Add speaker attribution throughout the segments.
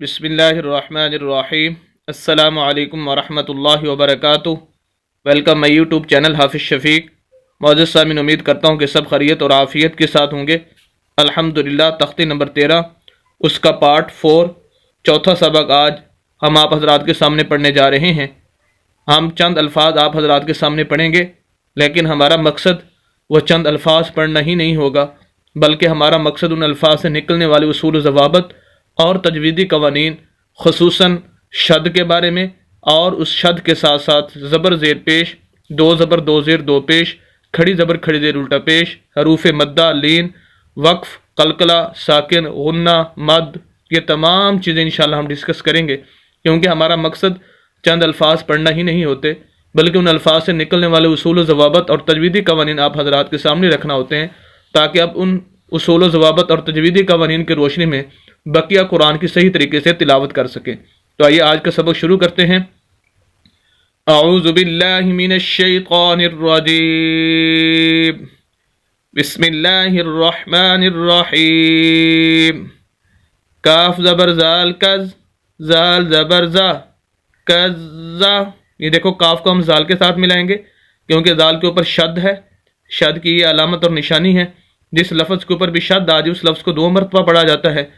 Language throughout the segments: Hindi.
Speaker 1: बिस्मिल्लाहिर्रहमानिर्रहीम। अस्सलामु अलैकुम वरहमतुल्लाहि वबरकातुहू। वेलकम माई यूट्यूब चैनल हाफिज़ शफ़ीक। मौजूद सामीन, उम्मीद करता हूँ कि सब खैरियत और आफ़ियत के साथ होंगे। अल्हम्दुलिल्लाह। तख्ती नंबर 13 उसका पार्ट 4 चौथा सबक आज हम आप हज़रात के सामने पढ़ने जा रहे हैं। हम चंद अल्फाज आप हज़रात के सामने पढ़ेंगे, लेकिन हमारा मकसद वह चंद अल्फाज पढ़ना ही नहीं होगा, बल्कि हमारा मकसद उन अल्फाज से निकलने वाले उसूल व ज़वाबित और तजवीदी कवानीन, खुसूसन शद के बारे में, और उस शद के साथ साथ ज़बर ज़ेर पेश, दो ज़बर दो ज़ेर दो पेश, खड़ी ज़बर खड़ी ज़ेर उल्टा पेश, हरूफ मद्दा लीन, वक्फ, कलकला, साकिन, गुन्ना, मद, ये तमाम चीज़ें इंशाअल्लाह हम डिस्कस करेंगे। क्योंकि हमारा मकसद चंद अल्फाज पढ़ना ही नहीं होते, बल्कि उन अल्फाज से निकलने वाले उसूल व ज़वाबित और तजवीदी कवानीन आप हज़रात के सामने रखना होते हैं, ताकि आप उन उसूल व ज़वाबित और तजवीदी कवानीन की रोशनी में बकिया कुरान की सही तरीके से तिलावत कर सकें। तो आइए आज का सबक शुरू करते हैं। अऊज़ु बिल्लाहि मिनश शैतानिर रजीम। बिस्मिल्लाहिर रहमानिर रहीम। काफ ज़बर ज़ाल कज़, ज़ाल ज़बर ज़ा, कज़्ज़ा। ये देखो, काफ को हम ज़ाल के साथ मिलाएंगे क्योंकि ज़ाल के ऊपर शद है। शद की ये अलामत और निशानी है। जिस लफ्ज़ के ऊपर भी शद आ जाए उस लफ्ज़ को दो मरतबा पढ़ा जाता है।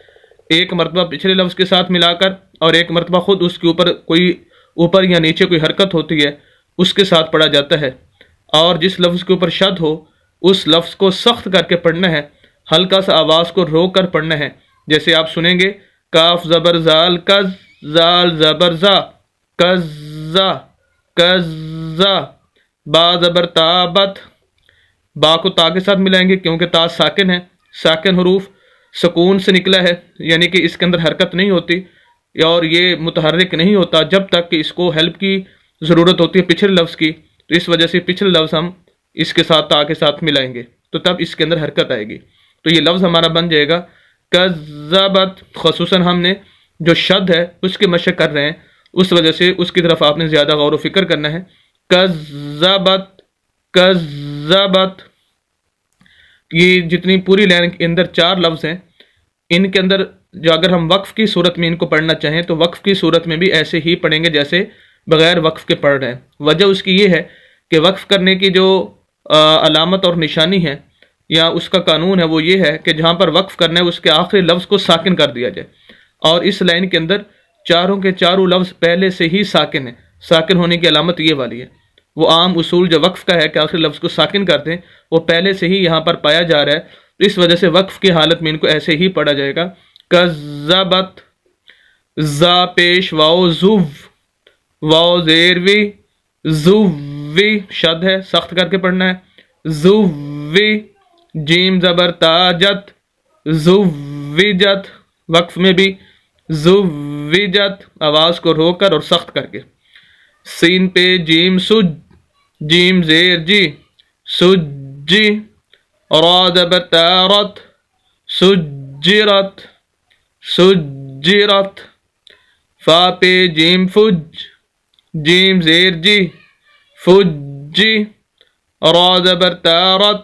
Speaker 1: एक मरतबा पिछले लफ्ज़ के साथ मिलाकर, और एक मरतबा खुद उसके ऊपर कोई ऊपर या नीचे कोई हरकत होती है उसके साथ पढ़ा जाता है। और जिस लफ्ज़ के ऊपर शद हो उस लफ्ज़ को सख्त करके पढ़ना है, हल्का सा आवाज़ को रोक कर पढ़ना है। जैसे आप सुनेंगे, काफ ज़बर ज़ाल कज़, ज़ाल ज़बर ज़ा, कज़्ज़ा, कज़्ज़ा। बा ज़बर ताबत, बा को ता के साथ मिलाएंगे क्योंकि ता साकिन है। साकिन हरूफ सुकून से निकला है, यानी कि इसके अंदर हरकत नहीं होती और ये मुतहर्रिक नहीं होता जब तक कि इसको हेल्प की ज़रूरत होती है पिछले लफ्ज़ की। तो इस वजह से पिछले लफ्ज़ हम इसके साथ ता के साथ मिलाएंगे तो तब इसके अंदर हरकत आएगी। तो ये लफ्ज़ हमारा बन जाएगा कज़्ज़बत। ख़ुसूसन हमने जो शद है उसके मशक कर रहे हैं, उस वजह से उसकी तरफ आपने ज़्यादा गौर व फिक्र करना है। कज़्ज़बत, कज़्ज़बत। ये जितनी पूरी लाइन के अंदर चार लफ्ज़ हैं, इनके अंदर जो अगर हम वक्फ़ की सूरत में इनको पढ़ना चाहें तो वक्फ़ की सूरत में भी ऐसे ही पढ़ेंगे जैसे बग़ैर वक्फ़ के पढ़ रहे हैं। वजह उसकी ये है कि वक्फ़ करने की जो अलामत और निशानी है या उसका कानून है वो ये है कि जहाँ पर वक्फ़ करना है उसके आखिरी लफ्ज़ को साकिन कर दिया जाए। और इस लाइन के अंदर चारों के चारों लफ्ज़ पहले से ही साकिन है। साकिन होने की अलामत ये वाली है। वो आम उसूल जो वक्फ़ का है कि आखिरी लफ्ज़ को साकिन कर दें, वो पहले से ही यहाँ पर पाया जा रहा है। तो इस वजह से वक्फ़ की हालत में इनको ऐसे ही पढ़ा जाएगा। कज़्ज़बत, ज़ा पेश वाओ ज़ुव, वाओ ज़ेरवी, ज़ुव्वी शद है, सख्त करके पढ़ना है। ज़ुव्वी, जीम ज़बर ताजत, ज़ुव्विजत। वक्फ़ में भी ज़ुव्विजत, आवाज़ को रोककर और सख्त करके। सीन पे जीम सुज, जीम ज़ेर जी, सुज्जी। रा ज़बर तारत, सुज्जिरत, सुज्जिरत। फा पे जीम फुज, जीम ज़ेर जी, फुज्जी। रा ज़बर तारत,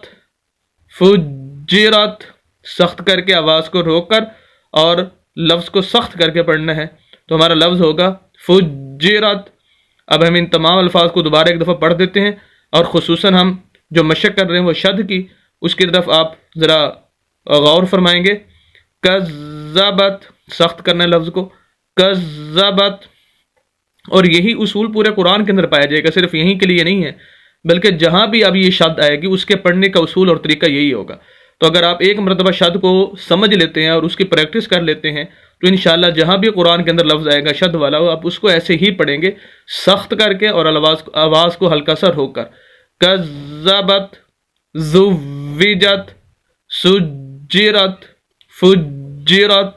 Speaker 1: फुज्जिरत। सख्त करके आवाज़ को रोककर और लफ्ज़ को सख्त करके पढ़ना है तो हमारा लफ्ज़ होगा फुज्जिरत। अब हम इन तमाम अल्फाज को दोबारा एक दफ़ा पढ़ देते हैं, और ख़ुसूसन हम जो मशक कर रहे हैं वो शद की, उसकी तरफ आप ज़रा गौर फरमाएंगे। कज़्ज़बत, सख्त करना है लफ्ज़ को, कज़्ज़बत। और यही उसूल पूरे कुरान के अंदर पाया जाएगा, सिर्फ यहीं के लिए नहीं है, बल्कि जहाँ भी अब ये शद आएगी उसके पढ़ने का उसूल और तरीका यही होगा। तो अगर आप एक मरतबा शद को समझ लेते हैं और उसकी प्रैक्टिस कर लेते हैं तो इंशाअल्लाह जहाँ भी कुरान के अंदर लफ्ज़ आएगा शद वाला, आप उसको ऐसे ही पढ़ेंगे, सख्त करके और आवाज़ को हल्का सा रोक कर। कज़्ज़बत, ज़ुव्विजत, सुज्जिरत, फुज्जिरत।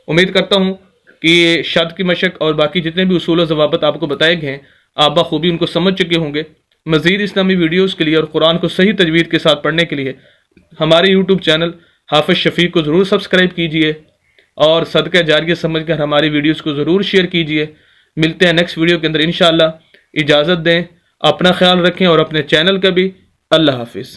Speaker 1: उम्मीद करता हूँ कि ये शद की मशक और बाकी जितने भी उसूल व ज़वाबित आपको बताए गए हैं आप बखूबी उनको समझ चुके होंगे। मज़ीद इस्लामी वीडियोज़ के लिए और कुरान को सही तजवीद के साथ पढ़ने के लिए हमारे यूट्यूब चैनल हाफिज़ शफ़ीक को ज़रूर सब्सक्राइब कीजिए और सदका जारिया समझकर हमारी वीडियोज़ को ज़रूर शेयर कीजिए। मिलते हैं नेक्स्ट वीडियो के अंदर इंशाअल्लाह। इजाज़त दें, अपना ख्याल रखें और अपने चैनल का भी। अल्लाह हाफिज़।